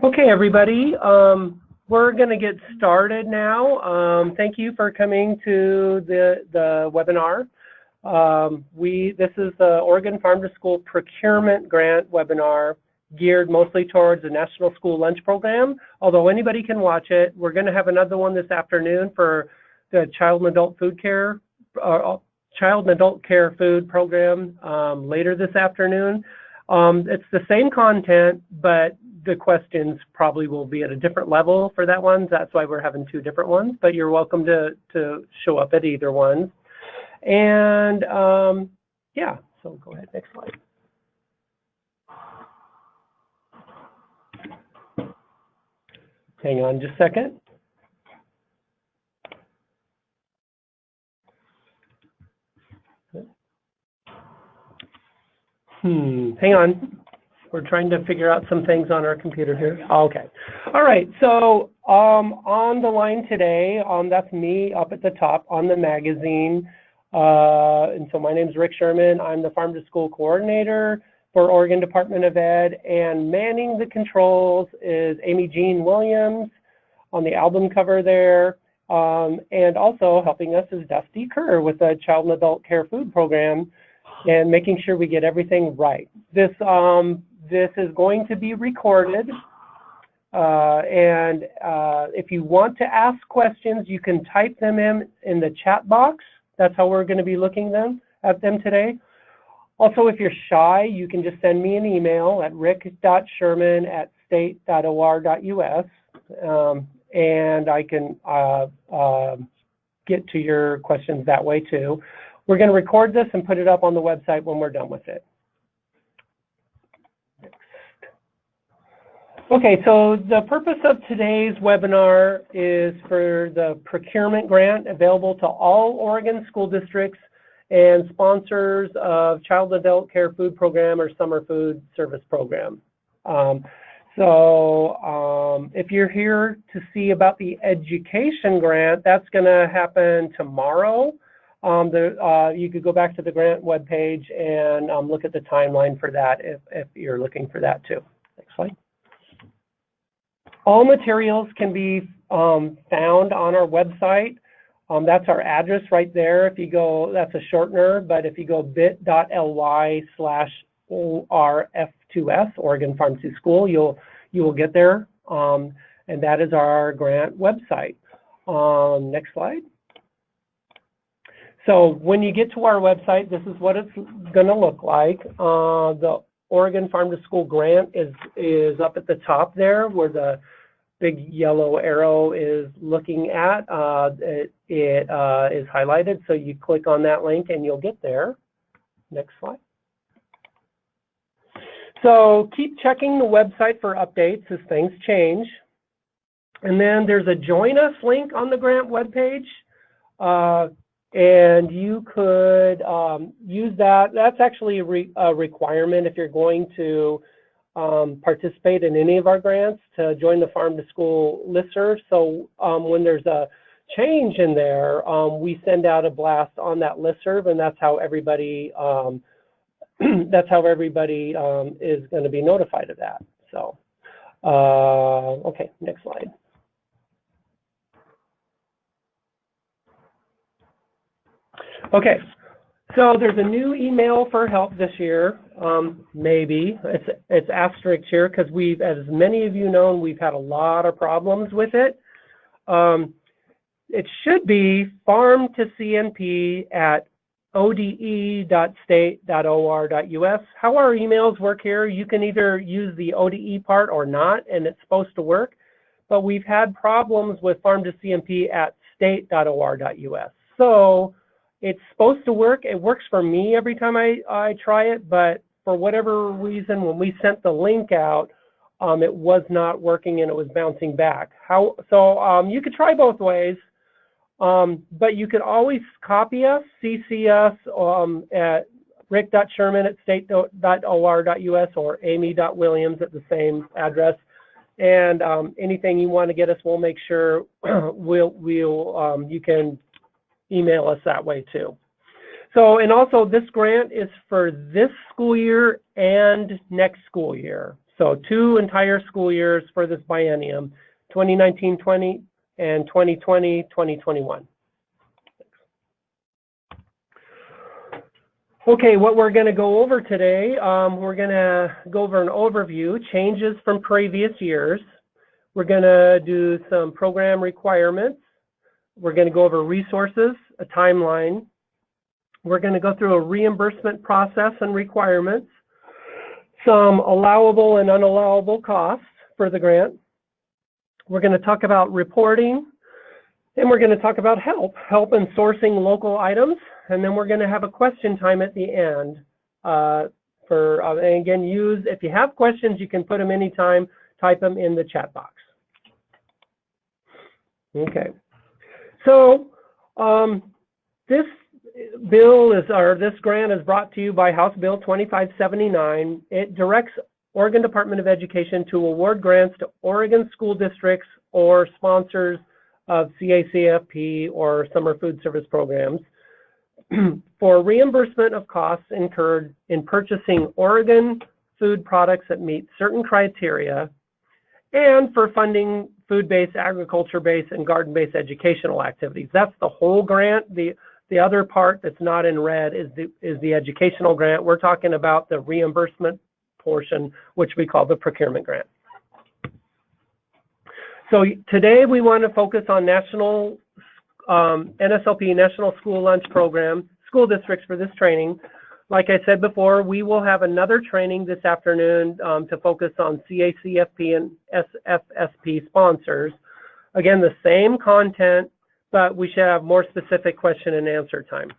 Okay, everybody, we're going to get started now. Thank you for coming to the webinar. This is the Oregon Farm to School Procurement Grant webinar geared mostly towards the National School Lunch Program. Although anybody can watch it, we're going to have another one this afternoon for the Child and Adult Care Food Program later this afternoon. It's the same content, but the questions probably will be at a different level for that one. That's why we're having two different ones, but you're welcome to show up at either one. And yeah, so go ahead, next slide. Hang on just a second. Hang on. We're trying to figure out some things on our computer here. Okay. All right. So on the line today, that's me up at the top on the magazine. And so my name is Rick Sherman. I'm the Farm to School Coordinator for Oregon Department of Ed. And manning the controls is Amy Jean Williams on the album cover there. And also helping us is Dusty Kerr with the Child and Adult Care Food Program, and making sure we get everything right. This is going to be recorded, and if you want to ask questions, you can type them in the chat box. That's how we're going to be looking at them today. Also, if you're shy, you can just send me an email at rick.sherman@state.or.us, and I can get to your questions that way too. We're going to record this and put it up on the website when we're done with it. Okay, so the purpose of today's webinar is for the procurement grant available to all Oregon school districts and sponsors of Child and Adult Care Food Program or Summer Food Service Program. If you're here to see about the education grant, that's going to happen tomorrow. You could go back to the grant webpage and look at the timeline for that if you're looking for that too. Next slide. All materials can be found on our website. That's our address right there. If you go, that's a shortener, but if you go bit.ly/ORF2S, Oregon Farm to School, you will get there. And that is our grant website. Next slide. So when you get to our website, this is what it's going to look like. The Oregon Farm to School grant is up at the top there where the big yellow arrow is looking at. It is highlighted, so you click on that link and you'll get there. Next slide. So keep checking the website for updates as things change. And then there's a Join Us link on the grant webpage. And you could use that. That's actually a requirement if you're going to participate in any of our grants to join the Farm to School listserv. So when there's a change in there, we send out a blast on that listserv, and that's how everybody is going to be notified of that. So okay, next slide. Okay, so there's a new email for help this year. Maybe it's asterisk here because as many of you know, we've had a lot of problems with it. It should be farmtocnp@ode.state.or.us. How our emails work here, you can either use the ODE part or not, and it's supposed to work. But we've had problems with farmtocnp@state.or.us. So it's supposed to work. It works for me every time I try it, but for whatever reason, when we sent the link out, it was not working and it was bouncing back. So you could try both ways, but you could always copy us, CC us at rick.sherman@state.or.us or amy.williams at the same address. And anything you want to get us, we'll make sure you can email us that way too. So, and also this grant is for this school year and next school year. So 2 entire school years for this biennium, 2019-20 and 2020-2021. Okay, what we're going to go over today, we're going to go over an overview, changes from previous years. We're going to do some program requirements. We're going to go over resources, a timeline. We're going to go through a reimbursement process and requirements, some allowable and unallowable costs for the grant. We're going to talk about reporting, and we're going to talk about help in sourcing local items, and then we're going to have a question time at the end. And again, if you have questions, you can put them anytime, type them in the chat box. Okay, so this grant is brought to you by House Bill 2579. It directs Oregon Department of Education to award grants to Oregon school districts or sponsors of CACFP or summer food service programs for reimbursement of costs incurred in purchasing Oregon food products that meet certain criteria, and for funding food-based, agriculture-based, and garden-based educational activities. That's the whole grant. The other part that's not in red is the educational grant. We're talking about the reimbursement portion, which we call the procurement grant. So today we want to focus on national NSLP, National School Lunch Program, school districts for this training. Like I said before, we will have another training this afternoon to focus on CACFP and SFSP sponsors. Again, the same content, but we should have more specific question and answer time.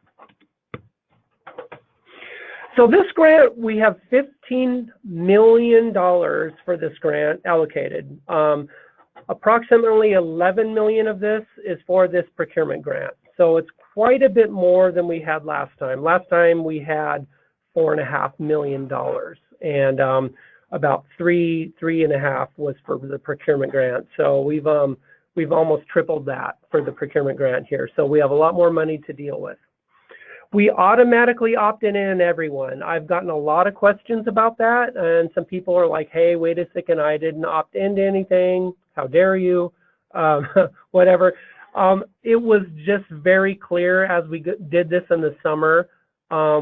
So this grant, we have $15 million for this grant allocated. Approximately 11 million of this is for this procurement grant. So it's quite a bit more than we had last time. Last time we had $4.5 million, and about three and a half was for the procurement grant. So we've almost tripled that for the procurement grant here. So we have a lot more money to deal with. We automatically opt in everyone. I've gotten a lot of questions about that, and some people are like, hey, wait a second, I didn't opt into anything. How dare you? Whatever. It was just very clear as we did this in the summer.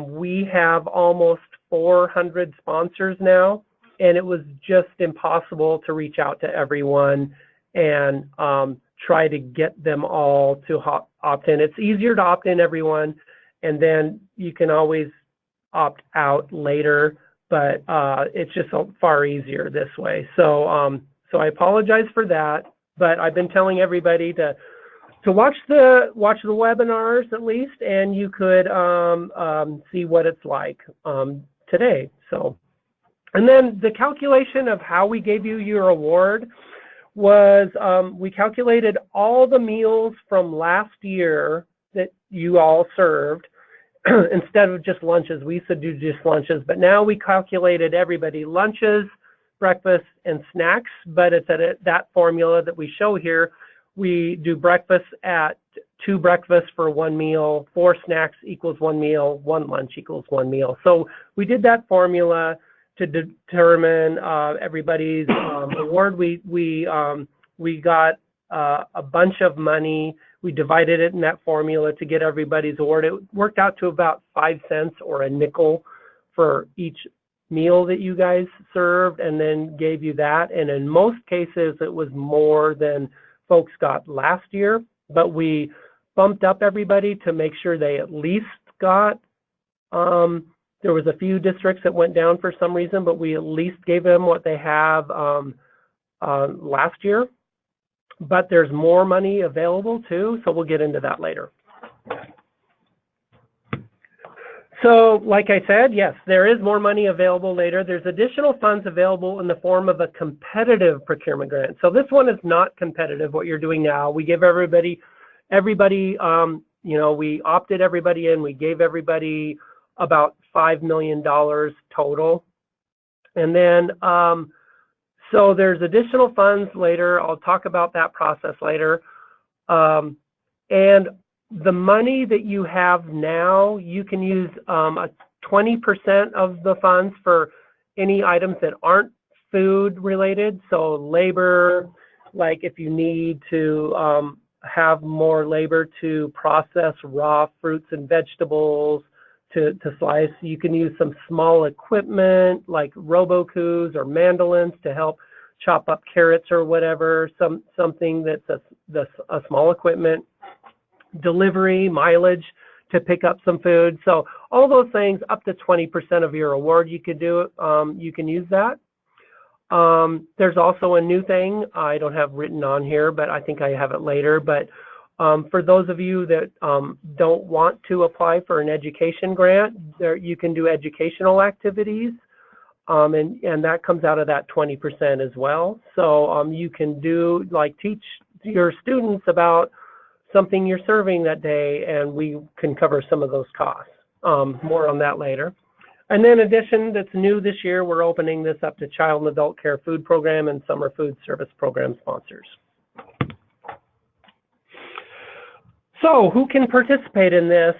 We have almost 400 sponsors now, and it was just impossible to reach out to everyone and try to get them all to opt in. It's easier to opt in everyone, and then you can always opt out later, but it's just far easier this way. So I apologize for that, but I've been telling everybody to watch the webinars at least, and you could see what it's like today. So, and then the calculation of how we gave you your award was we calculated all the meals from last year that you all served instead of just lunches. We used to do just lunches, but now we calculated everybody lunches, breakfast, and snacks, but it's at that formula that we show here. We do breakfast at 2 breakfasts for 1 meal, 4 snacks equals 1 meal, 1 lunch equals 1 meal. So we did that formula to determine everybody's award. We got a bunch of money. We divided it in that formula to get everybody's award. It worked out to about 5 cents or a nickel for each meal that you guys served, and then gave you that. And in most cases, it was more than folks got last year, but we bumped up everybody to make sure they at least got, there was a few districts that went down for some reason, but we at least gave them what they have last year. But there's more money available too, so we'll get into that later. So, like I said, yes, there is more money available later. There's additional funds available in the form of a competitive procurement grant. So this one is not competitive, what you're doing now. We give everybody, we opted everybody in. We gave everybody about $5 million total. And then, so there's additional funds later. I'll talk about that process later. And the money that you have now, you can use a 20% of the funds for any items that aren't food related. So labor, like if you need to have more labor to process raw fruits and vegetables, to slice, you can use some small equipment like Robocoos or mandolins to help chop up carrots or whatever, something that's a small equipment. Delivery, mileage to pick up some food. So all those things, up to 20% of your award you could do, you can use that. There's also a new thing I don't have written on here, but I think I have it later. But for those of you that don't want to apply for an education grant, you can do educational activities, and that comes out of that 20% as well. So you can do, like, teach your students about something you're serving that day, and we can cover some of those costs. More on that later. And then in addition, that's new this year, we're opening this up to child and adult care food program and summer food service program sponsors. So who can participate in this?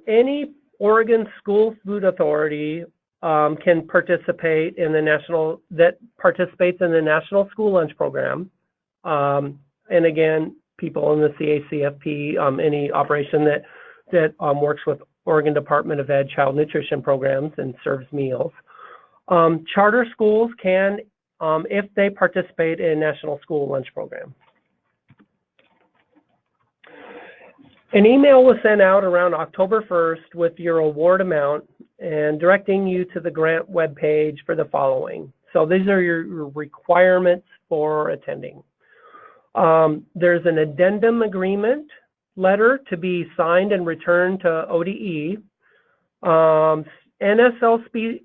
Any Oregon School Food Authority can participate in the national, that participates in the National School Lunch Program. And again, people in the CACFP, any operation that works with Oregon Department of Ed Child Nutrition Programs and serves meals. Charter schools can, if they participate in National School Lunch Program. An email was sent out around October 1st with your award amount and directing you to the grant webpage for the following. So these are your requirements for attending. There's an addendum agreement letter to be signed and returned to ODE. NSLP,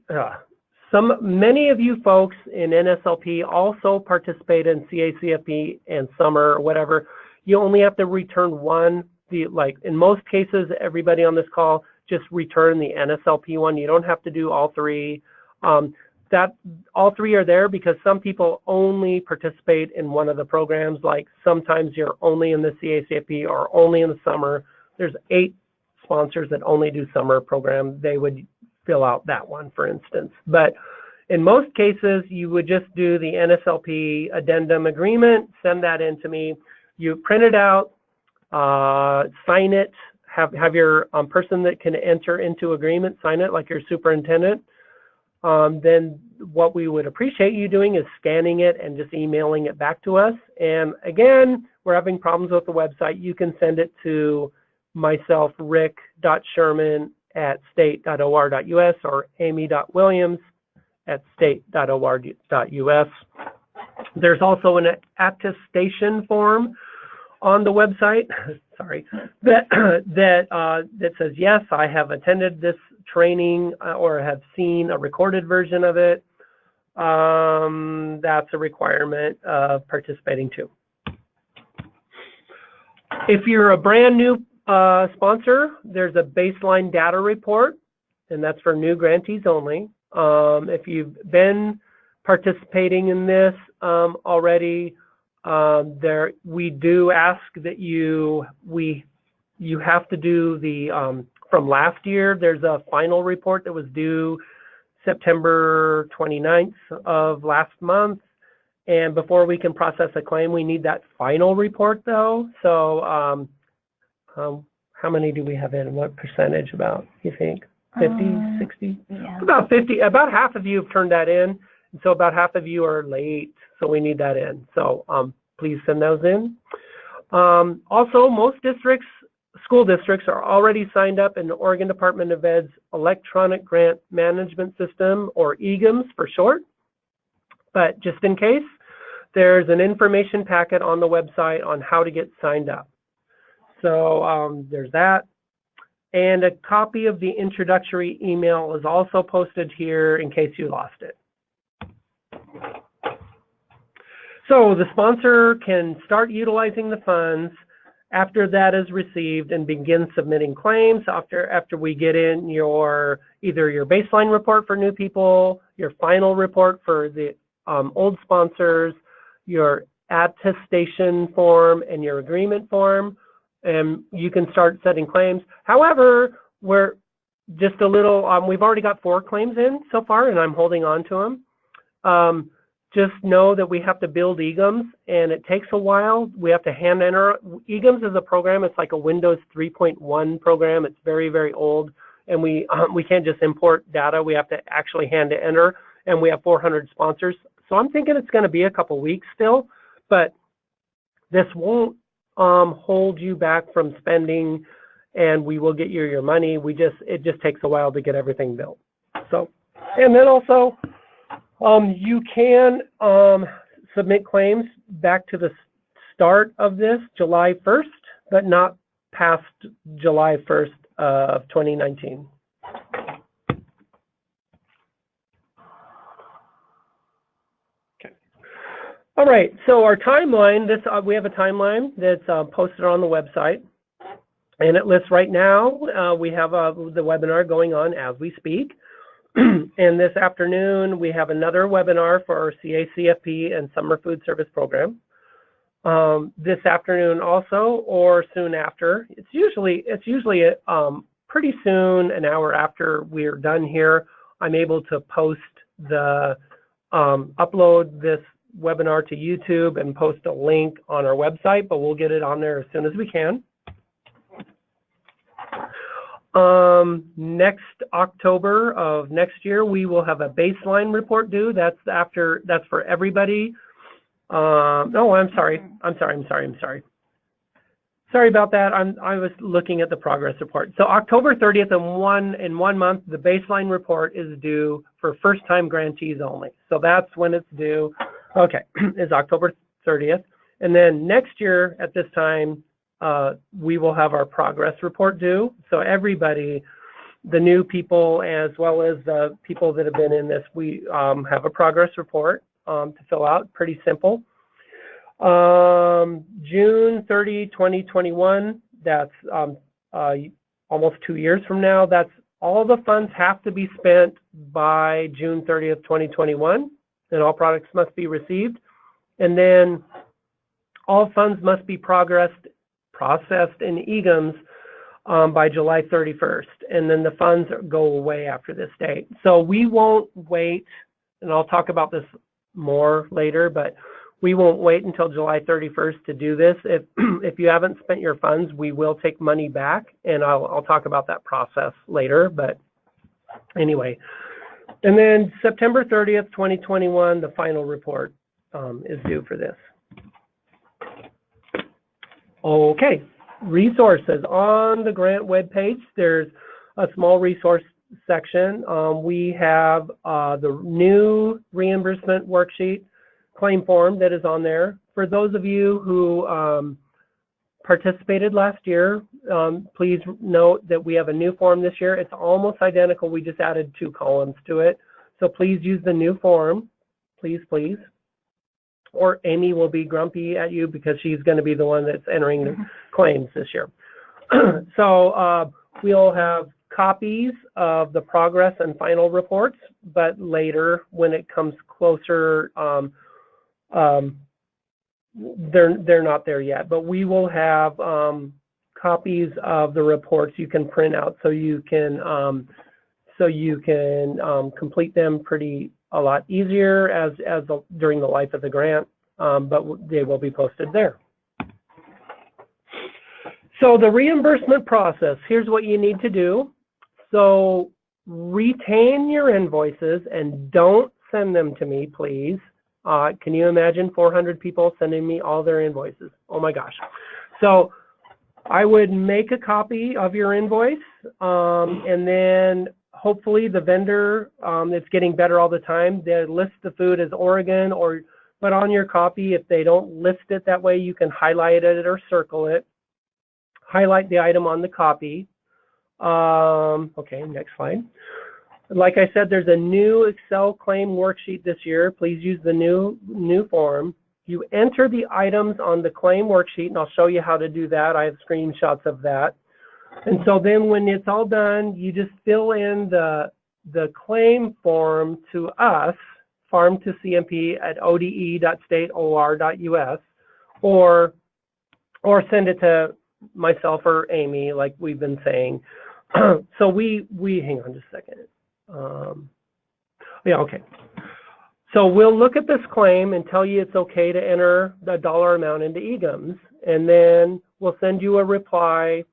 many of you folks in NSLP also participate in CACFP and summer or whatever. You only have to return one. Like in most cases, everybody on this call, just return the NSLP one. You don't have to do all three. That all three are there because some people only participate in one of the programs. Like sometimes you're only in the CACFP or only in the summer. There's 8 sponsors that only do summer program. They would fill out that one, for instance. But in most cases, you would just do the NSLP addendum agreement, send that in to me. You print it out, sign it, have your person that can enter into agreement sign it, like your superintendent. Then what we would appreciate you doing is scanning it and just emailing it back to us. And again, we're having problems with the website. You can send it to myself, rick.sherman@state.or.us or amy.williams@state.or.us. There's also an attestation form on the website, sorry, that says, yes, I have attended this training or have seen a recorded version of it. That's a requirement of participating too. If you're a brand new sponsor, there's a baseline data report, and that's for new grantees only. If you've been participating in this already, we do ask that you have to do the from last year. There's a final report that was due September 29th of last month, and before we can process a claim, we need that final report though. So how many do we have in? What percentage about, you think? 50, 60? Yeah. About 50. About half of you have turned that in, and so about half of you are late, so we need that in. So please send those in. Also, most districts, school districts, are already signed up in the Oregon Department of Ed's Electronic Grant Management System, or EGMS for short. But just in case, there's an information packet on the website on how to get signed up. So there's that. And a copy of the introductory email is also posted here in case you lost it. So the sponsor can start utilizing the funds after that is received and begin submitting claims after we get in either your baseline report for new people, your final report for the old sponsors, your attestation form and your agreement form. and you can start setting claims. However, we're just a little, we've already got 4 claims in so far, and I'm holding on to them. Just know that we have to build EGMs, and it takes a while. We have to hand enter. EGMs is a program. It's like a Windows 3.1 program. It's very, very old, and we can't just import data. We have to actually hand enter, and we have 400 sponsors. So I'm thinking it's going to be a couple weeks still, but this won't hold you back from spending, and we will get you your money. It just takes a while to get everything built. So, and then also, you can submit claims back to the start of this, July 1st, but not past July 1st of 2019. Okay. All right, so our timeline, we have a timeline that's posted on the website, and it lists right now, we have the webinar going on as we speak. And this afternoon, we have another webinar for our CACFP and Summer Food Service Program. This afternoon also, or soon after. It's usually pretty soon, an hour after we're done here, I'm able to post upload this webinar to YouTube and post a link on our website, but we'll get it on there as soon as we can. Next October of next year, we will have a baseline report due. That's for everybody. No, I'm sorry. Sorry about that. I was looking at the progress report. So October 30th in one month, the baseline report is due for first-time grantees only. So that's when it's due. Okay, is October 30th. And then next year at this time, we will have our progress report due. So everybody, the new people as well as the people that have been in this, we have a progress report to fill out. Pretty simple. June 30, 2021, that's almost 2 years from now. That's all the funds have to be spent by June 30th, 2021, and all products must be received. And then all funds must be processed in EGMs by July 31st, and then the funds go away after this date. So we won't wait, and I'll talk about this more later, but we won't wait until July 31st to do this. If you haven't spent your funds, we will take money back, and I'll talk about that process later, but anyway. And then September 30th, 2021, the final report is due for this. Okay, resources. On the grant webpage, there's a small resource section. We have the new reimbursement worksheet claim form that is on there. For those of you who participated last year, please note that we have a new form this year. It's almost identical. We just added 2 columns to it. So please use the new form, please. Or Amy will be grumpy at you because she's going to be the one that's entering the claims this year. So we'll have copies of the progress and final reports, but later when it comes closer, they're not there yet. But we will have copies of the reports you can print out so you can complete them a lot easier during the life of the grant, but they will be posted there. So the reimbursement process, here's what you need to do. So retain your invoices and don't send them to me, please. Can you imagine 400 people sending me all their invoices? Oh my gosh. So I would make a copy of your invoice, and then hopefully the vendor, it's getting better all the time, they list the food as Oregon, but on your copy, if they don't list it that way, you can highlight it or circle it. Highlight the item on the copy. Okay, next slide. Like I said, there's a new Excel claim worksheet this year. Please use the new form. You enter the items on the claim worksheet, and I'll show you how to do that. I have screenshots of that. And so then when it's all done, you just fill in the claim form to us, farm2cmp@ode.stateor.us, or send it to myself or Amy, like we've been saying. So we hang on just a second. Yeah, okay. So we'll look at this claim and tell you it's okay to enter the dollar amount into EGIMS, and then we'll send you a reply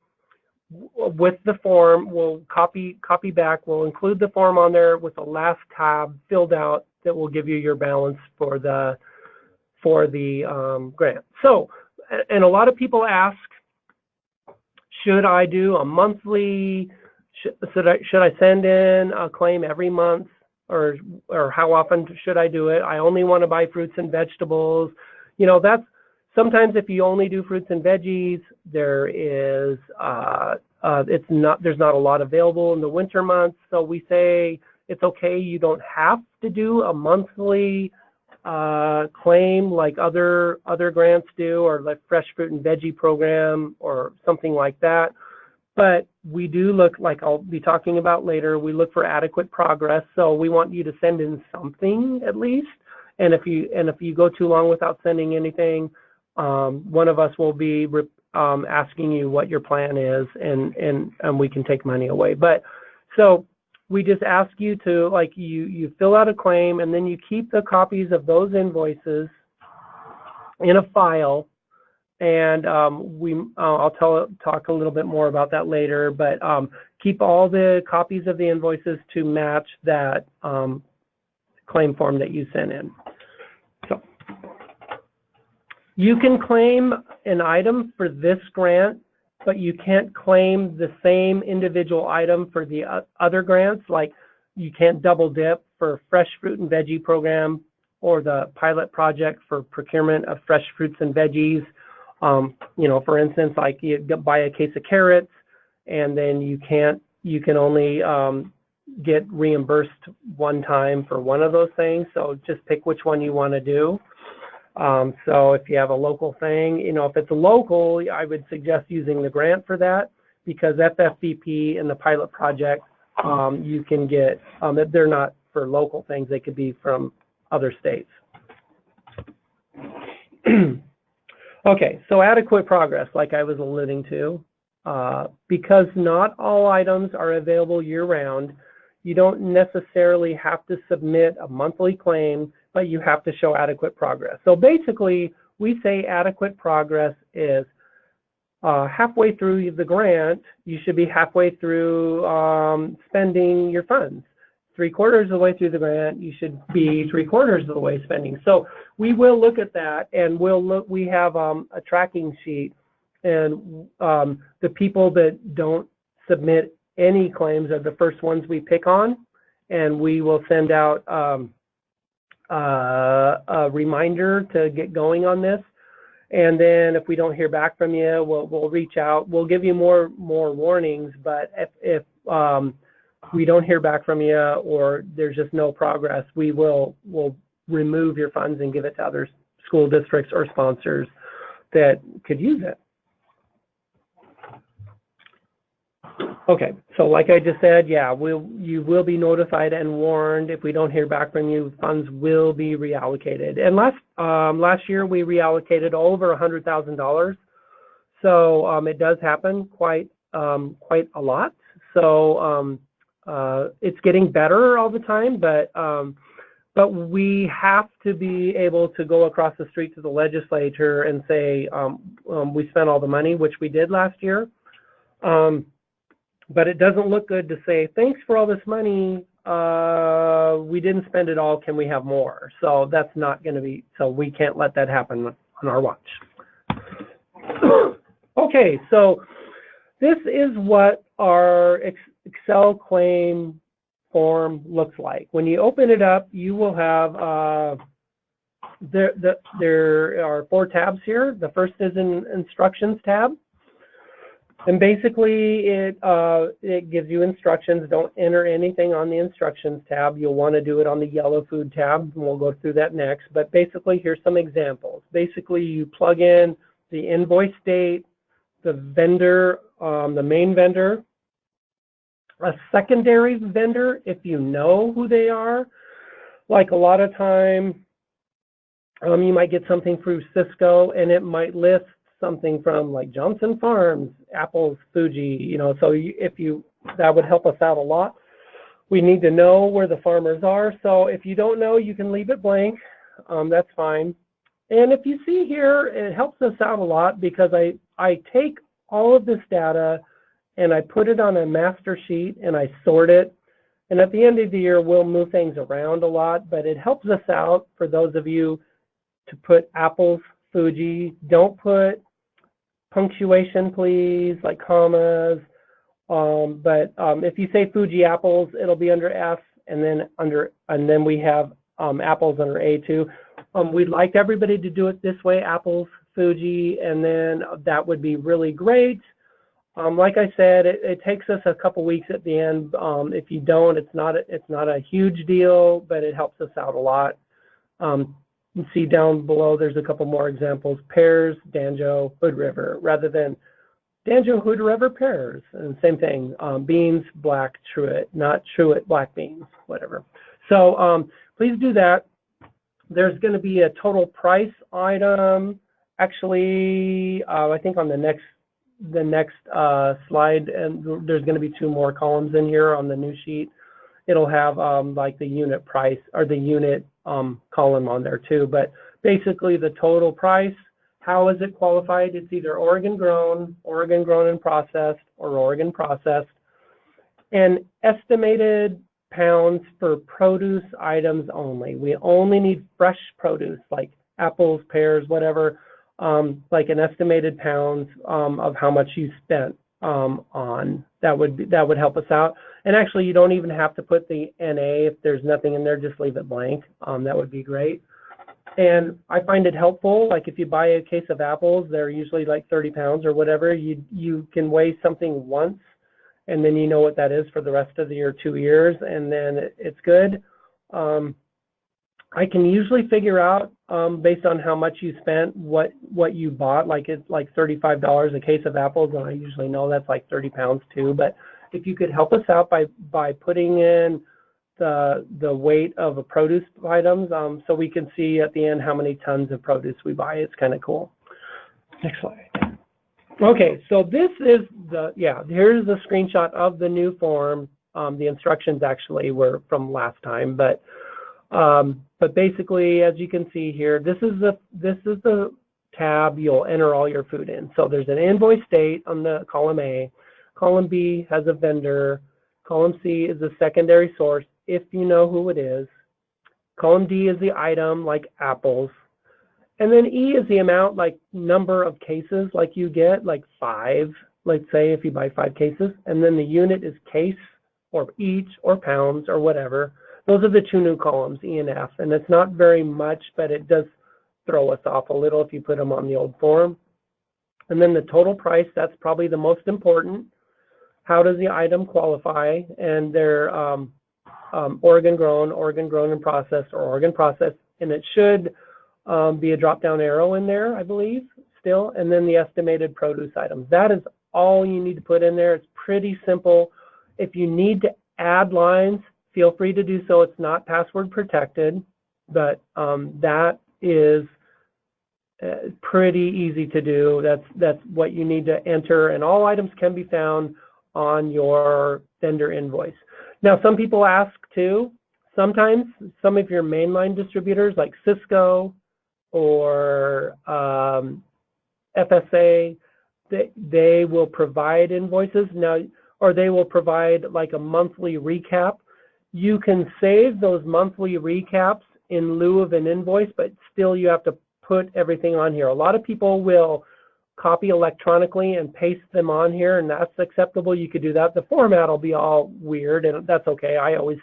with the form. We'll copy back. We'll include the form on there with the last tab filled out that will give you your balance for the grant. So, and a lot of people ask, should I do a monthly? Should I send in a claim every month? Or how often should I do it? I only want to buy fruits and vegetables. You know, that's sometimes if you only do fruits and veggies, there is there's not a lot available in the winter months. So we say it's okay. You don't have to do a monthly claim like other grants do, or like fresh fruit and veggie program or something like that. But we do look, like I'll be talking about later, we look for adequate progress. So we want you to send in something at least. And if you go too long without sending anything, one of us will be asking you what your plan is, and we can take money away. But so we just ask you to, like, you fill out a claim, and then you keep the copies of those invoices in a file. And I'll talk a little bit more about that later, but keep all the copies of the invoices to match that claim form that you sent in. So you can claim an item for this grant, but you can't claim the same individual item for the other grants. Like, you can't double dip for fresh fruit and veggie program or the pilot project for procurement of fresh fruits and veggies. You know, for instance, like you buy a case of carrots, and then you can only get reimbursed one time for one of those things. So just pick which one you want to do. So if you have a local thing, you know, if it's a local, I would suggest using the grant for that, because FFVP and the pilot project, you can get, they're not for local things, they could be from other states. Okay, so adequate progress, like I was alluding to, because not all items are available year-round. You don't necessarily have to submit a monthly claim, but you have to show adequate progress. So basically, we say adequate progress is halfway through the grant, you should be halfway through spending your funds. 3/4 of the way through the grant, you should be 3/4 of the way spending. So we will look at that, and we have a tracking sheet, and the people that don't submit any claims are the first ones we pick on, and we will send out a reminder to get going on this. And then if we don't hear back from you, we'll reach out. We'll give you more warnings, but if we don't hear back from you, or there's just no progress, we'll remove your funds and give it to other school districts or sponsors that could use it. Okay, so like I just said, yeah, you will be notified and warned. If we don't hear back from you, funds will be reallocated. And last year we reallocated over $100,000. So it does happen quite a lot. So it's getting better all the time, but we have to be able to go across the street to the legislature and say we spent all the money, which we did last year. But it doesn't look good to say, thanks for all this money, we didn't spend it all, can we have more? So that's not going to be, so we can't let that happen on our watch. Okay, so this is what our Excel claim form looks like. When you open it up, you will have, there are 4 tabs here. The first is an instructions tab. And basically, it gives you instructions. Don't enter anything on the instructions tab. You'll want to do it on the yellow food tab, and we'll go through that next. But basically, here's some examples. Basically, you plug in the invoice date, the vendor, the main vendor, a secondary vendor, if you know who they are. Like a lot of time, you might get something through Cisco, and it might list something from like Johnson Farms, apples, Fuji, you know, so that would help us out a lot. We need to know where the farmers are. So if you don't know, you can leave it blank. That's fine. And if you see here, it helps us out a lot because I take all of this data and I put it on a master sheet and I sort it. And at the end of the year, we'll move things around a lot, but it helps us out for those of you to put apples, Fuji. Don't put punctuation, please, like commas. But if you say Fuji apples, it'll be under F, and then we have apples under A too. We'd like everybody to do it this way: apples, Fuji, and then that would be really great. Like I said, it takes us a couple weeks at the end. If you don't, it's not a huge deal, but it helps us out a lot. You see down below, there's a couple more examples: pears, Danjo, Hood River, rather than Danjo, Hood River, pears. And same thing, beans, black, Truett, not Truett, black beans, whatever. So please do that. There's going to be a total price item. Actually, I think on the next slide, and there's going to be 2 more columns in here on the new sheet. It'll have like the unit price or the unit column on there too. But basically the total price, how is it qualified? It's either Oregon grown and processed, or Oregon processed. And estimated pounds for produce items only. We only need fresh produce like apples, pears, whatever, like an estimated pounds of how much you spent on. That would help us out. And actually, you don't even have to put the NA if there's nothing in there. Just leave it blank. That would be great. And I find it helpful. Like if you buy a case of apples, they're usually like 30 pounds or whatever. You can weigh something once, and then you know what that is for the rest of the year, 2 years, and then it's good. I can usually figure out based on how much you spent what you bought. Like it's like $35 a case of apples, and I usually know that's like 30 pounds too. But if you could help us out by putting in the weight of a produce items, so we can see at the end how many tons of produce we buy, it's kind of cool. Next slide. Okay, so this is here's the screenshot of the new form. The instructions actually were from last time, but basically, as you can see here, this is the tab you'll enter all your food in. So there's an invoice date on the column A. Column B has a vendor. Column C is a secondary source, if you know who it is. Column D is the item, like apples. And then E is the amount, like number of cases, like you get, like 5. Let's say if you buy 5 cases. And then the unit is case, or each, or pounds, or whatever. Those are the 2 new columns, E and F. And it's not very much, but it does throw us off a little if you put them on the old form. And then the total price, that's probably the most important. How does the item qualify? And they're Oregon grown and processed, or Oregon processed. And it should be a drop-down arrow in there, I believe, still. And then the estimated produce items. That is all you need to put in there. It's pretty simple. If you need to add lines, feel free to do so. It's not password protected, but that is pretty easy to do. That's what you need to enter, and all items can be found on your vendor invoice. Now, some people ask too, sometimes some of your mainline distributors like Cisco or FSA, they will provide invoices now, or they will provide like a monthly recap. You can save those monthly recaps in lieu of an invoice, but still you have to put everything on here. A lot of people will copy electronically and paste them on here, and that's acceptable. You could do that. The format will be all weird, and that's okay. I always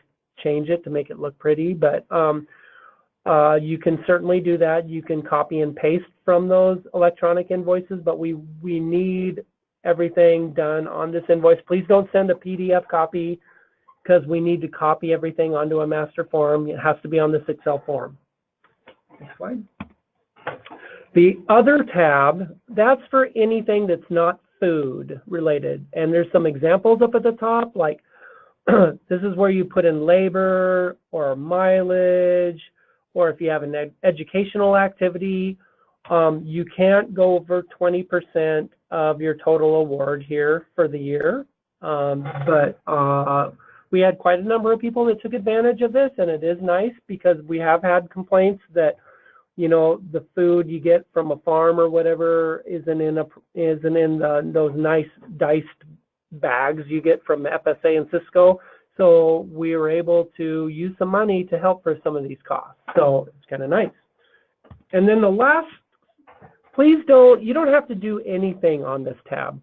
change it to make it look pretty, but you can certainly do that. You can copy and paste from those electronic invoices, but we need everything done on this invoice. Please don't send a PDF copy, because we need to copy everything onto a master form. It has to be on this Excel form. Next slide. The other tab, that's for anything that's not food related. And there's some examples up at the top, like this is where you put in labor or mileage, or if you have an educational activity, You can't go over 20% of your total award here for the year, but we had quite a number of people that took advantage of this, and it is nice because we have had complaints that, you know, the food you get from a farm or whatever isn't in those nice diced bags you get from FSA and Cisco. So we were able to use some money to help for some of these costs. So it's kind of nice. And then the last, you don't have to do anything on this tab.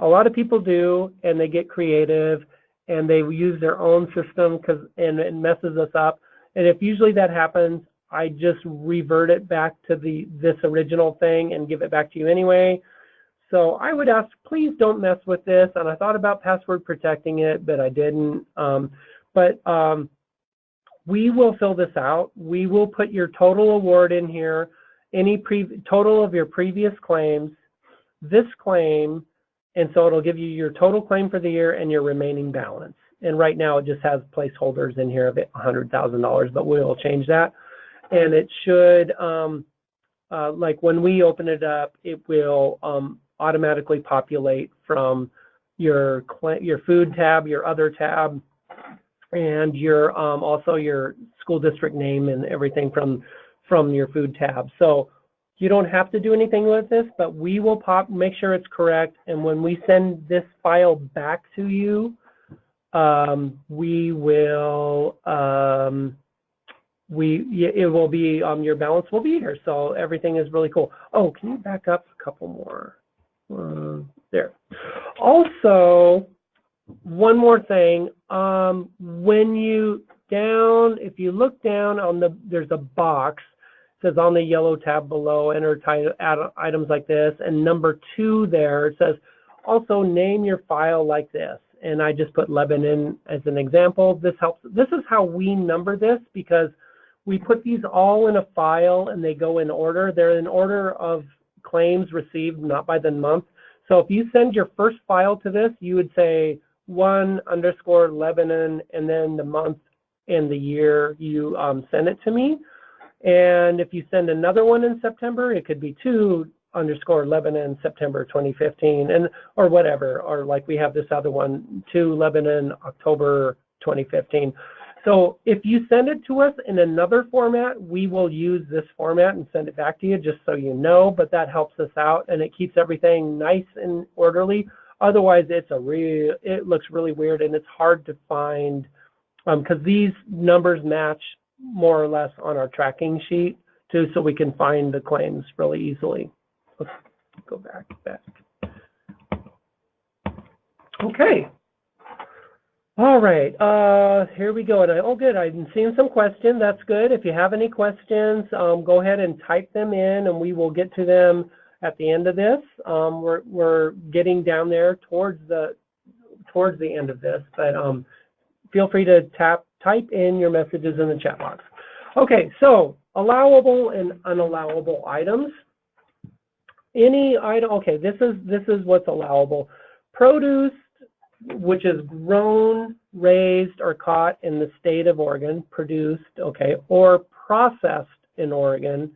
A lot of people do, and they get creative, and they use their own system and it messes us up. And if usually that happens, I just revert it back to this original thing and give it back to you anyway. So I would ask, please don't mess with this. And I thought about password protecting it, but I didn't. We will fill this out. We will put your total award in here, any total of your previous claims, this claim, and so it'll give you your total claim for the year and your remaining balance. And right now it just has placeholders in here of $100,000, but we'll change that. And it should, like when we open it up, it will automatically populate from your food tab, your other tab, and your also your school district name and everything from your food tab. So you don't have to do anything with this, but we will make sure it's correct. And when we send this file back to you, we will it will be your balance will be here. So everything is really cool. Oh, can you back up a couple more? There. Also, one more thing. If you look down on there's a box. It says on the yellow tab below, enter items like this, and number 2 there, it says also name your file like this. And I just put Lebanon as an example. This helps. This is how we number this because we put these all in a file and they go in order. They're in order of claims received, not by the month. So if you send your first file to this, you would say 1_Lebanon and then the month and the year you send it to me. And if you send another one in September, it could be 2_Lebanon September 2015 or whatever, or like we have this other one, 2_Lebanon October 2015. So if you send it to us in another format, we will use this format and send it back to you just so you know, but that helps us out and it keeps everything nice and orderly. Otherwise, it looks really weird and it's hard to find because these numbers match more or less on our tracking sheet too, so we can find the claims really easily. Let's go back. Okay. All right. Here we go. Oh, good. I'm seeing some questions. That's good. If you have any questions, go ahead and type them in, and we will get to them at the end of this. We're getting down there towards the end of this, but feel free to type in your messages in the chat box. Okay, so allowable and unallowable items. Any item, okay, this is what's allowable. Produce, which is grown, raised, or caught in the state of Oregon, produced, okay, or processed in Oregon,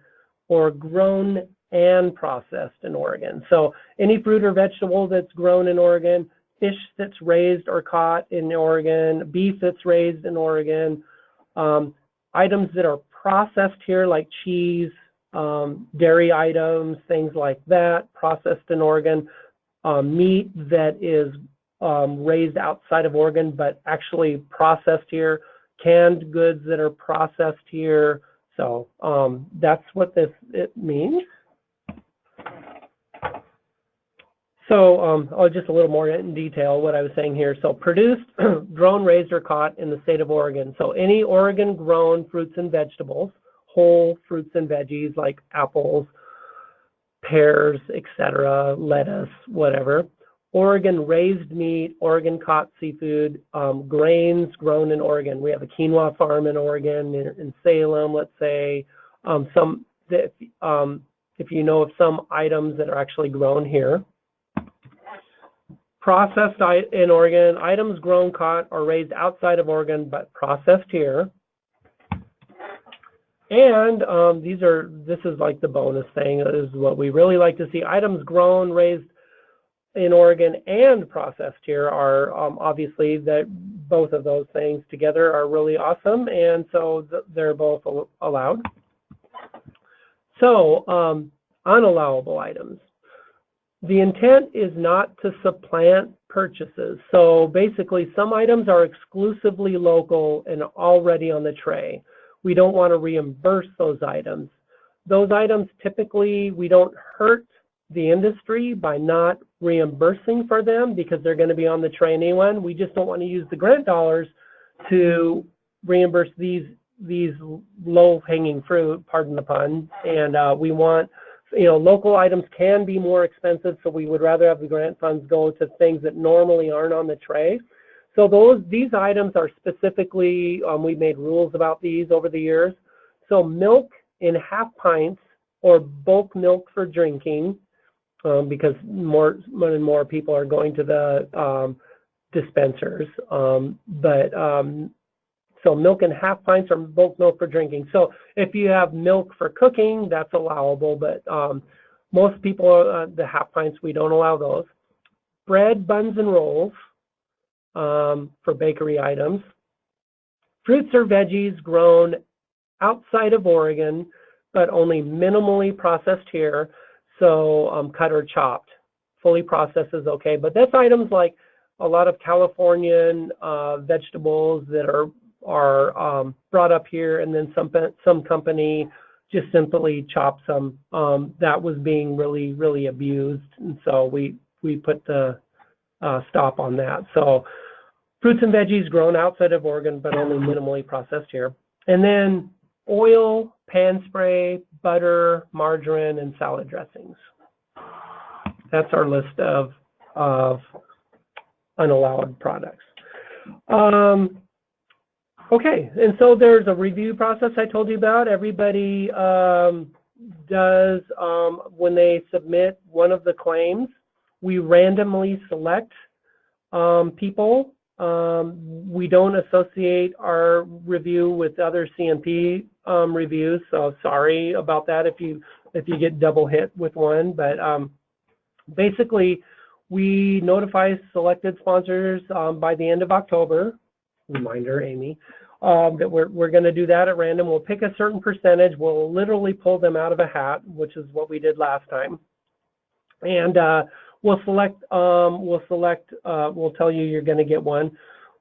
or grown and processed in Oregon. So any fruit or vegetable that's grown in Oregon, fish that's raised or caught in Oregon, beef that's raised in Oregon, items that are processed here like cheese, dairy items, things like that, processed in Oregon, meat that is raised outside of Oregon but actually processed here, canned goods that are processed here. So that's what it means. So just a little more in detail what I was saying here. So produced, grown, raised, or caught in the state of Oregon. So any Oregon grown fruits and vegetables, whole fruits and veggies like apples, pears, etc., lettuce, whatever. Oregon raised meat, Oregon caught seafood, grains grown in Oregon. We have a quinoa farm in Oregon, in Salem, let's say. If you know of some items that are actually grown here. Processed in Oregon, items grown, caught, or raised outside of Oregon but processed here. And this is like the bonus thing, is what we really like to see. Items grown, raised in Oregon and processed here are obviously that both of those things together are really awesome, and so they're both allowed. So unallowable items. The intent is not to supplant purchases. So basically, some items are exclusively local and already on the tray. We don't want to reimburse those items. Those items, typically, we don't hurt the industry by not reimbursing for them because they're going to be on the tray anyway. We just don't want to use the grant dollars to reimburse these low-hanging fruit, pardon the pun, and we want, local items can be more expensive, so we would rather have the grant funds go to things that normally aren't on the tray. So these items are specifically, we made rules about these over the years. So milk in half pints or bulk milk for drinking, because more and more people are going to the dispensers, so milk in half pints or bulk milk for drinking. So if you have milk for cooking, that's allowable, but most people, the half pints, we don't allow those. Bread, buns, and rolls for bakery items. Fruits or veggies grown outside of Oregon, but only minimally processed here, so cut or chopped. Fully processed is okay, but that's items like a lot of Californian vegetables that are brought up here, and then some company just simply chops them. That was being really, really abused, and so we put the stop on that. So fruits and veggies grown outside of Oregon, but only minimally processed here. And then oil, pan spray, butter, margarine, and salad dressings. That's our list of unallowed products. Okay, and so there's a review process I told you about. Everybody does, when they submit one of the claims, we randomly select people. We don't associate our review with other CNP reviews, so sorry about that if you get double hit with one. But basically, we notify selected sponsors by the end of October. Reminder, Amy, that we're going to do that at random. We'll pick a certain percentage. We'll literally pull them out of a hat, which is what we did last time, and we'll tell you you're going to get one.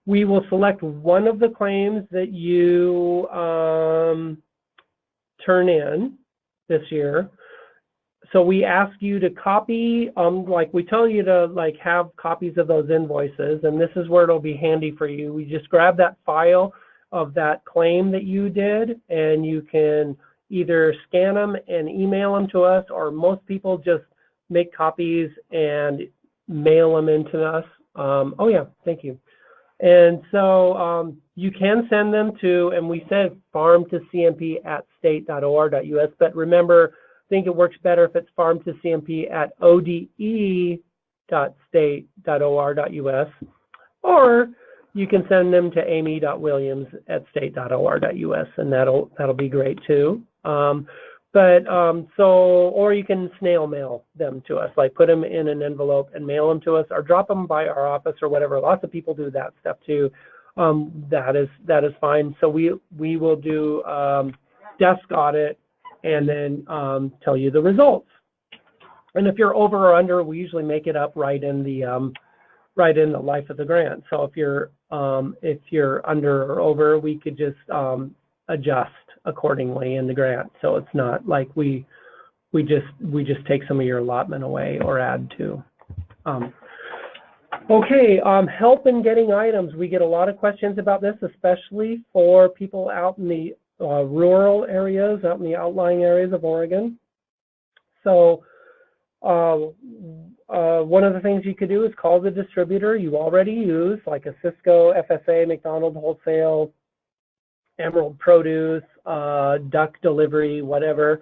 We will select one of the claims that you turn in this year. So we ask you to copy, like we tell you to have copies of those invoices, and this is where it'll be handy for you. We just grab that file of that claim that you did, and you can either scan them and email them to us, or most people just make copies and mail them into us. Oh yeah, thank you. And so you can send them to, and we said farmtocmp@state.or.us, but remember, I think it works better if it's farmtocmp@ode.state.or.us, or you can send them to amy.williams@state.or.us, and that'll be great too. Or you can snail mail them to us, like put them in an envelope and mail them to us, or drop them by our office or whatever. Lots of people do that stuff too. That is fine. So we will do desk audit and then tell you the results. And if you're over or under, we usually make it up right in the life of the grant. So if you're under or over, we could just adjust accordingly in the grant. So it's not like we just take some of your allotment away or add to. Help in getting items. We get a lot of questions about this, especially for people out in the rural areas, out in the outlying areas of Oregon. So one of the things you could do is call the distributor you already use, like a Cisco, FSA, McDonald's Wholesale, Emerald Produce, Duck Delivery, whatever,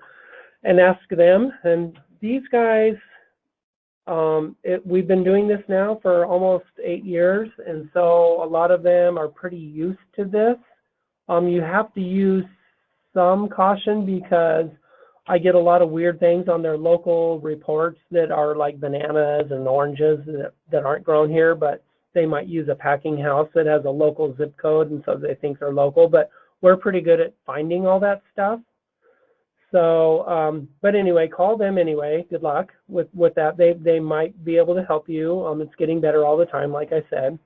and ask them. And these guys, we've been doing this now for almost 8 years, and so a lot of them are pretty used to this. You have to use some caution because I get a lot of weird things on their local reports that are like bananas and oranges that aren't grown here, but they might use a packing house that has a local zip code, and so they think they're local, but we're pretty good at finding all that stuff. So, but anyway, call them anyway. Good luck with that. They might be able to help you. It's getting better all the time, like I said.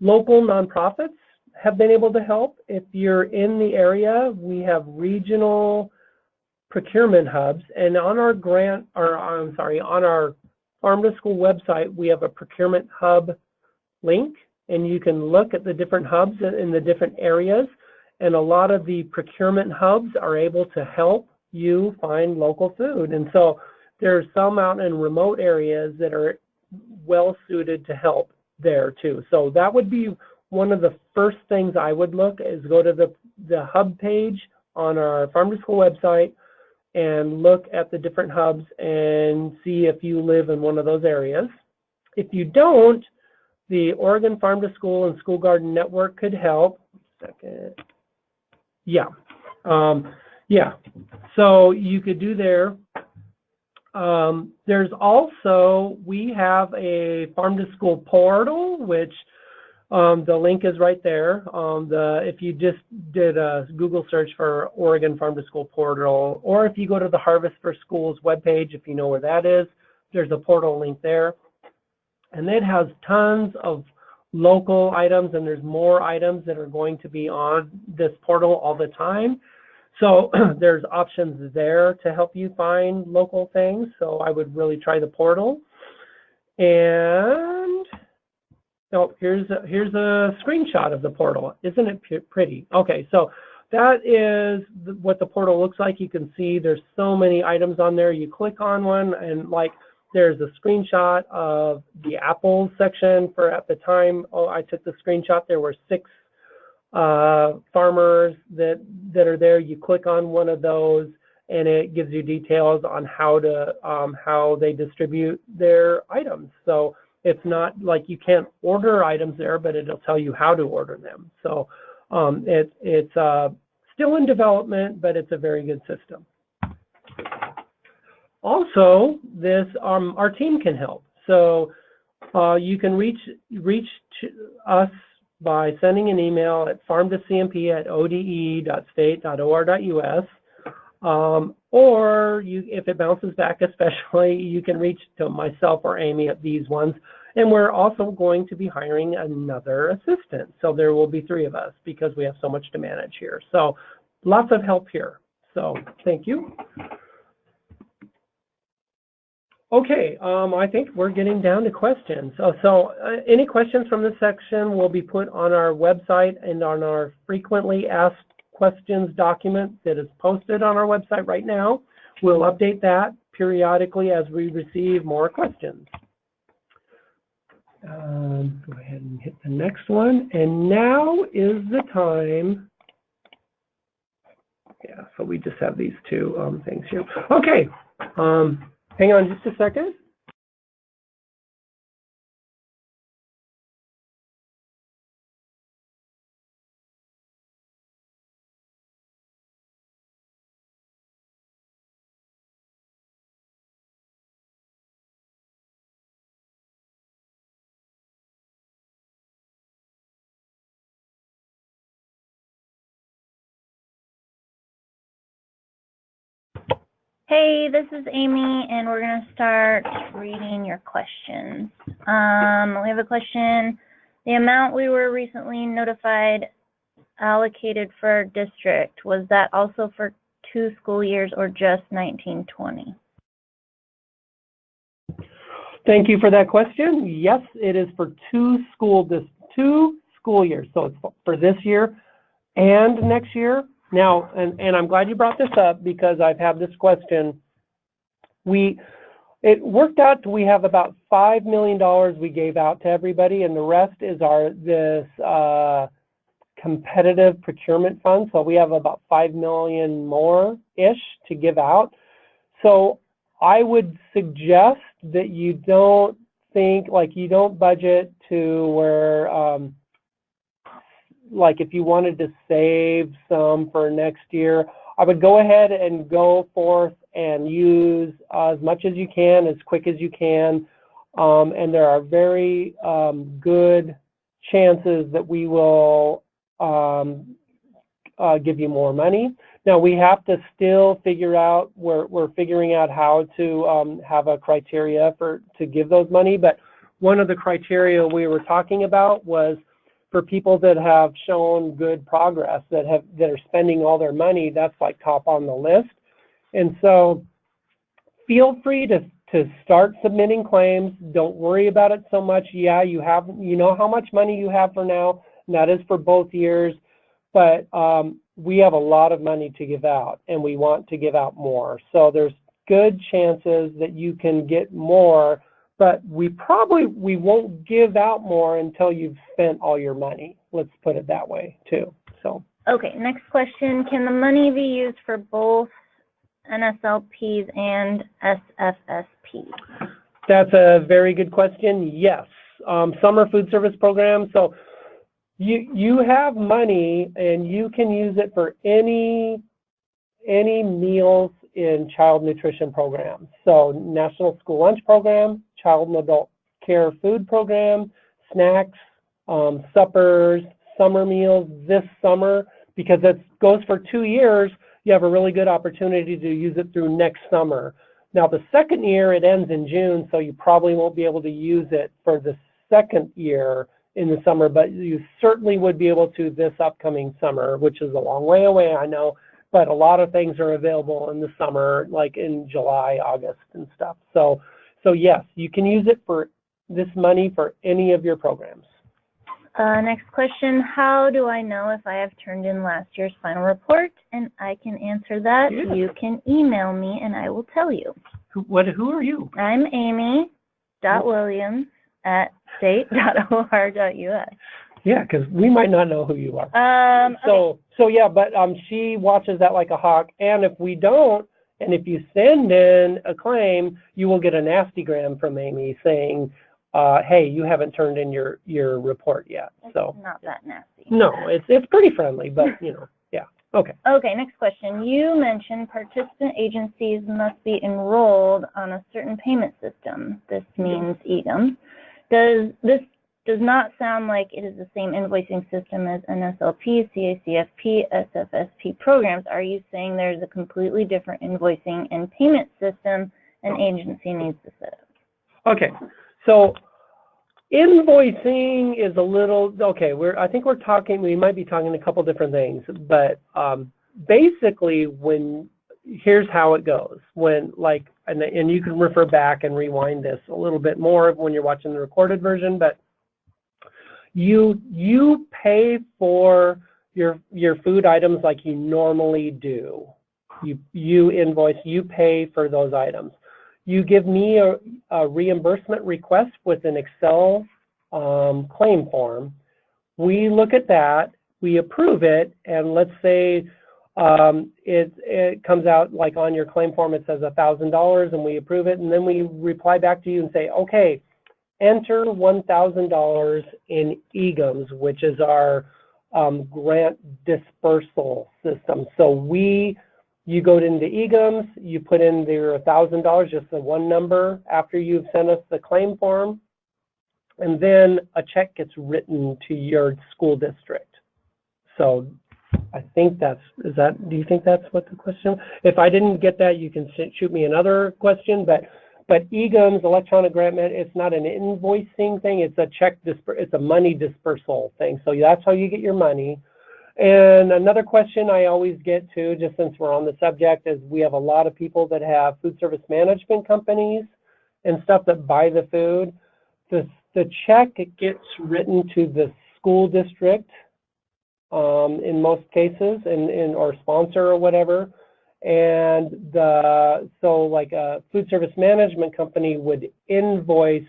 Local nonprofits have been able to help. If you're in the area, we have regional procurement hubs, and on our on our Farm to School website, we have a procurement hub link, and you can look at the different hubs in the different areas, and a lot of the procurement hubs are able to help you find local food. And so there's some out in remote areas that are well suited to help there too. So that would be one of the first things I would look is go to the hub page on our Farm to School website and look at the different hubs and see if you live in one of those areas. If you don't, the Oregon Farm to School and School Garden Network could help. Yeah. So you could do there. There's also, we have a Farm to School portal, which the link is right there. If you just did a Google search for Oregon Farm to School portal, or if you go to the Harvest for Schools webpage, if you know where that is, there's a portal link there. And it has tons of local items, and there's more items that are going to be on this portal all the time. So there's options there to help you find local things. So I would really try the portal. And here's a screenshot of the portal. Isn't it pretty? Okay, so that is what the portal looks like. You can see there's so many items on there. You click on one, and like there's a screenshot of the apples section for at the time. Oh, I took the screenshot. There were 6 farmers that are there. You click on one of those, and it gives you details on how they distribute their items. So it's not like you can't order items there, but it'll tell you how to order them. So it's still in development, but it's a very good system. Also, our team can help. So you can reach us by sending an email at farmtocmp@ode.state.or.us. Or if it bounces back especially, you can reach to myself or Amy at these ones. And we're also going to be hiring another assistant. So there will be 3 of us because we have so much to manage here. So lots of help here. So thank you. Okay, I think we're getting down to questions. So any questions from this section will be put on our website and on our frequently asked questions document that is posted on our website right now. We'll update that periodically as we receive more questions. Go ahead and hit the next one. And now is the time. Yeah, so we just have these 2 things here. Okay. Hang on just a second. Hey, this is Amy, and we're going to start reading your questions. We have a question. The amount we were recently notified allocated for our district, was that also for 2 school years or just 1920? Thank you for that question. Yes, it is for 2 school years. So it's for this year and next year. Now, and I'm glad you brought this up because I've had this question. It worked out we have about $5 million we gave out to everybody, and the rest is this competitive procurement fund. So we have about 5 million more-ish to give out. So I would suggest that you don't think, like you don't budget to where, like if you wanted to save some for next year, I would go ahead and go forth and use as much as you can, as quick as you can. And there are very good chances that we will give you more money. Now we have to still figure out, we're figuring out how to have a criteria to give those money, but one of the criteria we were talking about was for people that have shown good progress, that are spending all their money, that's like top on the list. And so feel free to start submitting claims. Don't worry about it so much. Yeah, you know how much money you have for now, and that is for both years, but we have a lot of money to give out, and we want to give out more. So there's good chances that you can get more, but we won't give out more until you've spent all your money. Let's put it that way too. So. Okay, next question. Can the money be used for both NSLPs and SFSP? That's a very good question. Yes. Summer food service program. So you have money and you can use it for any meals in child nutrition programs. So National School Lunch Program, Child and Adult Care Food Program, snacks, suppers, summer meals this summer, because it goes for 2 years, you have a really good opportunity to use it through next summer. Now the second year, it ends in June, so you probably won't be able to use it for the second year in the summer, but you certainly would be able to this upcoming summer, which is a long way away, I know, but a lot of things are available in the summer, like in July, August and stuff. So yes, you can use it for this money for any of your programs. Next question, how do I know if I have turned in last year's final report? And I can answer that. Yeah. You can email me and I will tell you. Who are you? I'm amy.williams@state.or.us. Yeah, because we might not know who you are. Okay. So yeah, but she watches that like a hawk. And if we don't, and if you send in a claim, you will get a nastygram from Amy saying, hey, you haven't turned in your report yet. It's so not that nasty. No, it's pretty friendly, but yeah. Okay. Okay, next question. You mentioned participant agencies must be enrolled on a certain payment system. This means EGMs. This does not sound like it is the same invoicing system as NSLP, CACFP, SFSP programs. Are you saying there's a completely different invoicing and payment system an agency needs to set up? Okay, so invoicing is a little, okay, we might be talking a couple different things, but basically here's how it goes. And you can refer back and rewind this a little bit more when you're watching the recorded version, but you pay for your food items like you normally do. You invoice, you pay for those items. You give me a reimbursement request with an Excel claim form. We look at that, we approve it, and let's say it comes out like on your claim form it says $1,000 and we approve it, and then we reply back to you and say, okay, enter $1,000 in EGMs, which is our grant dispersal system. So you go into EGMs, you put in your $1,000, just the one number after you've sent us the claim form, and then a check gets written to your school district. So I think do you think that's what the question? If I didn't get that, you can shoot me another question, but EGMs, electronic grant, it's not an invoicing thing, it's a money dispersal thing. So that's how you get your money. And another question I always get to, just since we're on the subject, is we have a lot of people that have food service management companies and stuff that buy the food. The check gets written to the school district in most cases, or sponsor or whatever. And so like a food service management company would invoice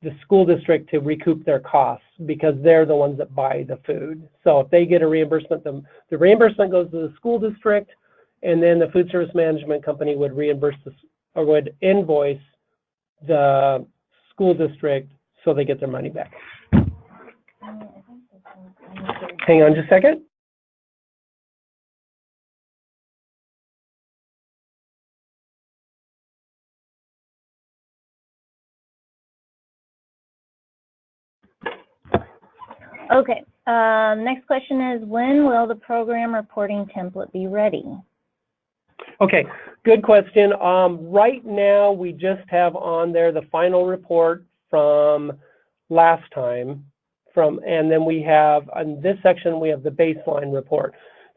the school district to recoup their costs because they're the ones that buy the food. So if they get a reimbursement, the reimbursement goes to the school district, and then the food service management company would would invoice the school district so they get their money back. Hang on just a second. Okay, next question is, when will the program reporting template be ready? Okay, good question. Right now, we just have on there the final report from last time, and then we have, in this section, we have the baseline report.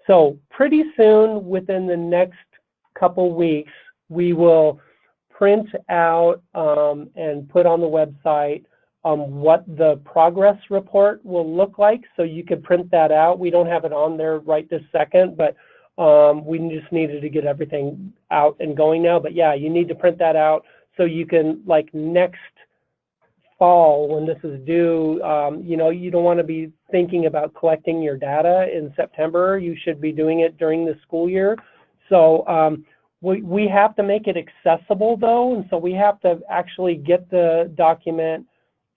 So pretty soon, within the next couple weeks, we will print out and put on the website what the progress report will look like. So you could print that out. We don't have it on there right this second, but we just needed to get everything out and going now. But yeah, you need to print that out so you can, like, next fall when this is due, you know, you don't want to be thinking about collecting your data in September. You should be doing it during the school year. So we have to make it accessible though, and so we have to actually get the document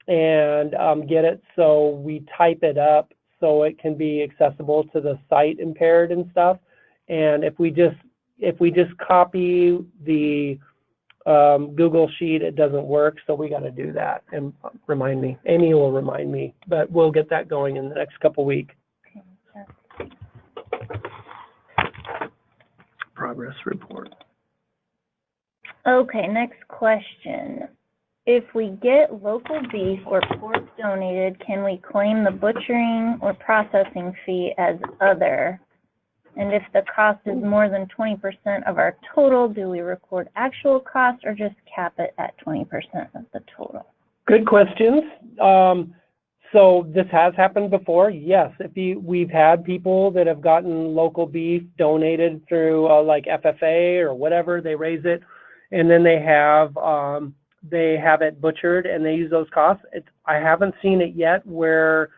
and get it so we type it up so it can be accessible to the sight impaired and stuff. And if we just copy the Google Sheet, it doesn't work, so we got to do that. And remind me, Amy will remind me, but we'll get that going in the next couple weeks. Progress report. Okay, next question. If we get local beef or pork donated, can we claim the butchering or processing fee as other? And if the cost is more than 20% of our total, do we record actual cost or just cap it at 20% of the total? Good questions. So this has happened before. Yes, we've had people that have gotten local beef donated through like FFA or whatever. They raise it, and then they have it butchered and they use those costs. I haven't seen it yet where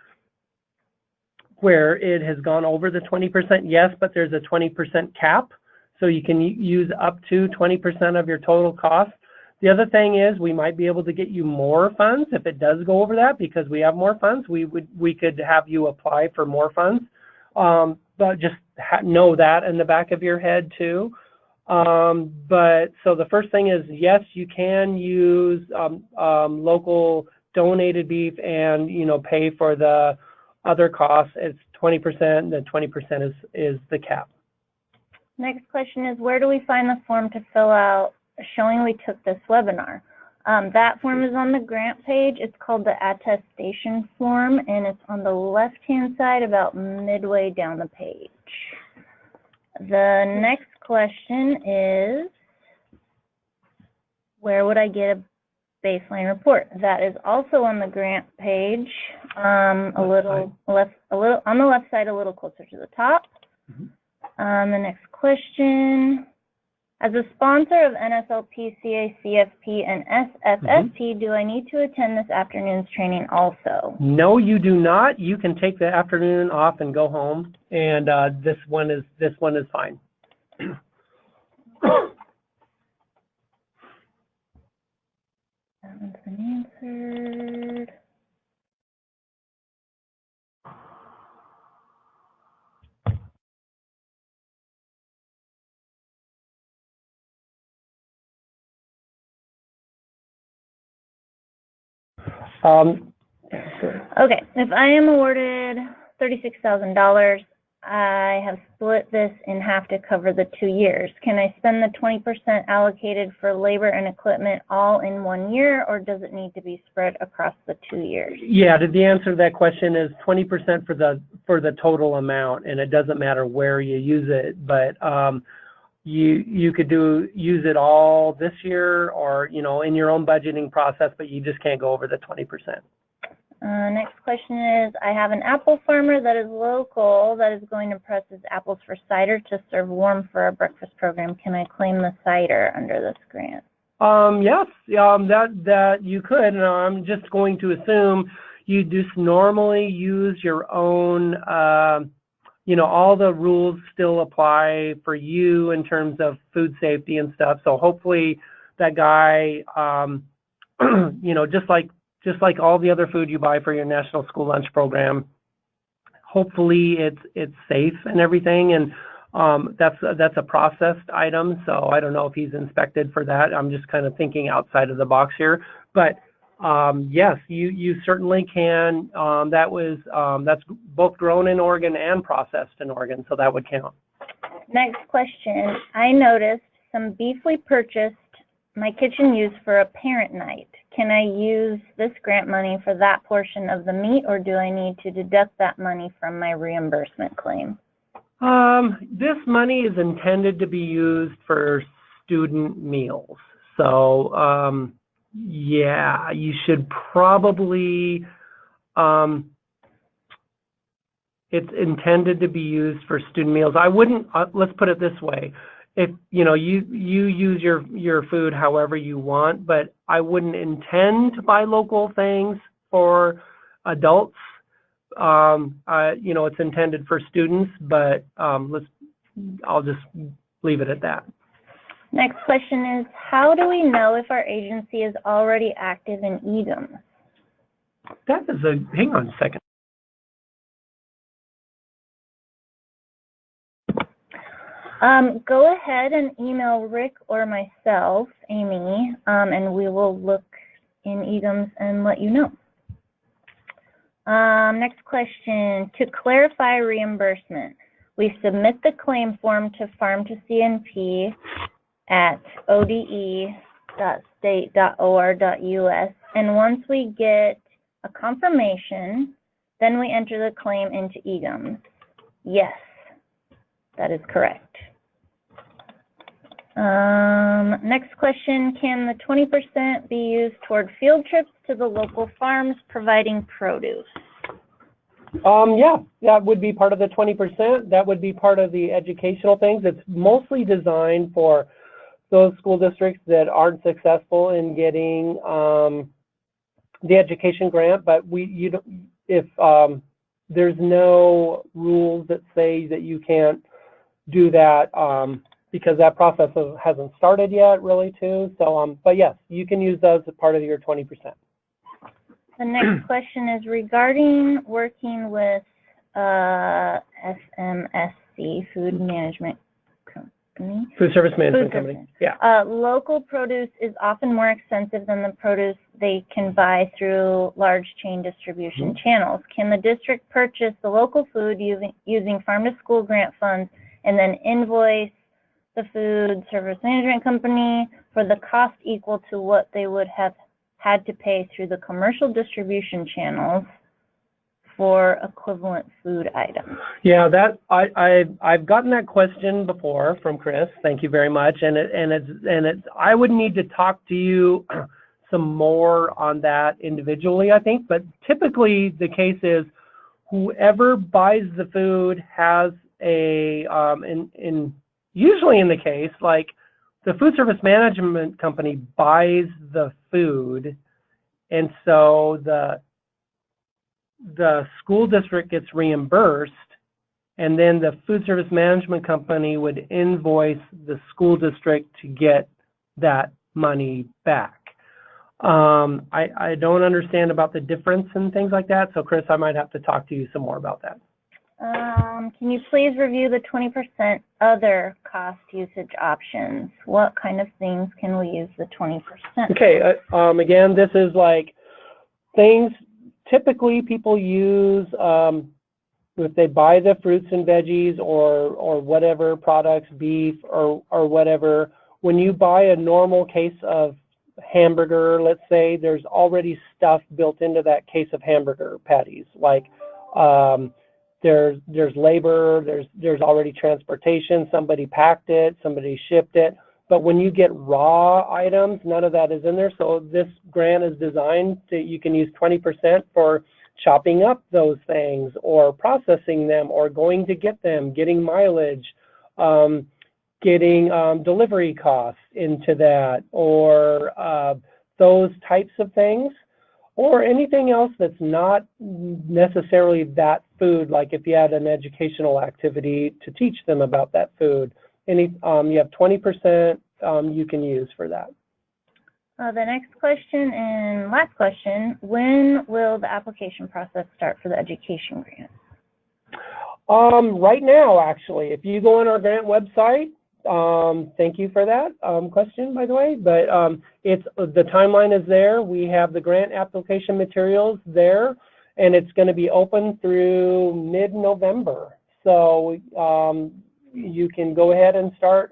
it has gone over the 20%, yes, but there's a 20% cap, so you can use up to 20% of your total cost. The other thing is we might be able to get you more funds if it does go over that, because we have more funds. We could have you apply for more funds, but just know that in the back of your head too. But so the first thing is, yes, you can use local donated beef and, you know, pay for the other costs. It's 20%, the 20% is the cap. Next question is, where do we find the form to fill out showing we took this webinar? That form is on the grant page. It's called the attestation form, and it's on the left-hand side about midway down the page. The next question is, where would I get a baseline report? That is also on the grant page, on the left side, a little closer to the top. The next question, as a sponsor of NSLP, CACFP, and SFSP, do I need to attend this afternoon's training also? No, you do not. You can take the afternoon off and go home, and this one is fine. That one's been answered. Okay, if I am awarded $36,000, I have split this in half to cover the 2 years. Can I spend the 20% allocated for labor and equipment all in 1 year, or does it need to be spread across the 2 years? Yeah, the answer to that question is 20% for the total amount, and it doesn't matter where you use it, but you could use it all this year, or, you know, in your own budgeting process, but you just can't go over the 20%. Next question is, I have an apple farmer that is local that is going to press his apples for cider to serve warm for a breakfast program. Can I claim the cider under this grant? Yes, that you could. And I'm just going to assume you just normally use your own, you know, all the rules still apply for you in terms of food safety and stuff. So hopefully that guy, you know, just like all the other food you buy for your National School Lunch Program, hopefully it's safe and everything, and that's a processed item, so I don't know if he's inspected for that. I'm just kind of thinking outside of the box here, but yes, you certainly can. That's both grown in Oregon and processed in Oregon, so that would count. Next question. I noticed some beef we purchased my kitchen used for a parent night. Can I use this grant money for that portion of the meat, or do I need to deduct that money from my reimbursement claim? This money is intended to be used for student meals. So, yeah, you should probably, it's intended to be used for student meals. I wouldn't, let's put it this way. If, you use your food however you want, but I wouldn't intend to buy local things for adults. It's intended for students, but I'll just leave it at that. Next question is, how do we know if our agency is already active in EGMS? That is hang on a second. Go ahead and email Rick or myself, Amy, and we will look in EGMS and let you know. Next question, to clarify reimbursement, we submit the claim form to Farm to CNP at ode.state.or.us, and once we get a confirmation, then we enter the claim into EGMS. Yes, that is correct. Next question, can the 20% be used toward field trips to the local farms providing produce? Yeah, that would be part of the 20%. That would be part of the educational things. It's mostly designed for those school districts that aren't successful in getting the education grant, but if there's no rules that say that you can't do that, because that process hasn't started yet, really, too. So, but yes, you can use those as part of your 20%. The next question is regarding working with FMSC, Food Management Company. Food Service Management Company, yeah. Local produce is often more expensive than the produce they can buy through large chain distribution channels. Can the district purchase the local food using Farm to School grant funds and then invoice the Food Service Management Company for the cost equal to what they would have had to pay through the commercial distribution channels for equivalent food items? Yeah, that I've gotten that question before from Chris. Thank you very much. I would need to talk to you some more on that individually, I think. But typically the case is whoever buys the food has a usually in the case, like the Food Service Management Company buys the food, and so the school district gets reimbursed, and then the Food Service Management Company would invoice the school district to get that money back. I don't understand about the difference and things like that, so Chris, I might have to talk to you some more about that. Can you please review the 20% other cost usage options? What kind of things can we use the 20%? Okay, again, this is like things typically people use if they buy the fruits and veggies or whatever products, beef or whatever. When you buy a normal case of hamburger, let's say, there's already stuff built into that case of hamburger patties, like there's labor, there's already transportation, somebody packed it, somebody shipped it. But when you get raw items, none of that is in there. So this grant is designed to, you can use 20% for chopping up those things or processing them or going to get them, getting mileage, getting delivery costs into that, or those types of things, or anything else that's not necessarily that food, like if you had an educational activity to teach them about that food. You have 20% you can use for that. The next question and last question, when will the application process start for the education grant? Right now, actually, if you go on our grant website, thank you for that question, by the way, but the timeline is there. We have the grant application materials there, and it's going to be open through mid-November. So you can go ahead and start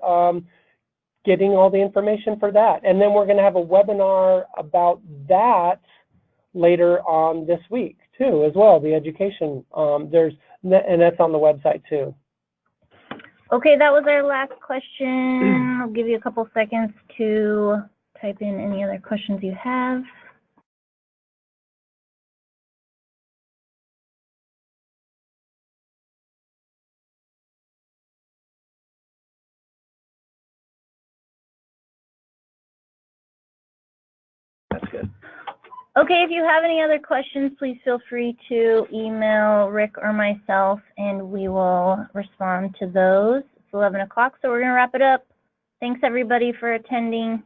getting all the information for that. And then we're going to have a webinar about that later on this week too, as well, the education. And that's on the website too. Okay, that was our last question. I'll give you a couple seconds to type in any other questions you have. That's good. Okay, if you have any other questions, please feel free to email Rick or myself, and we will respond to those. It's 11 o'clock, so we're going to wrap it up. Thanks, everybody, for attending.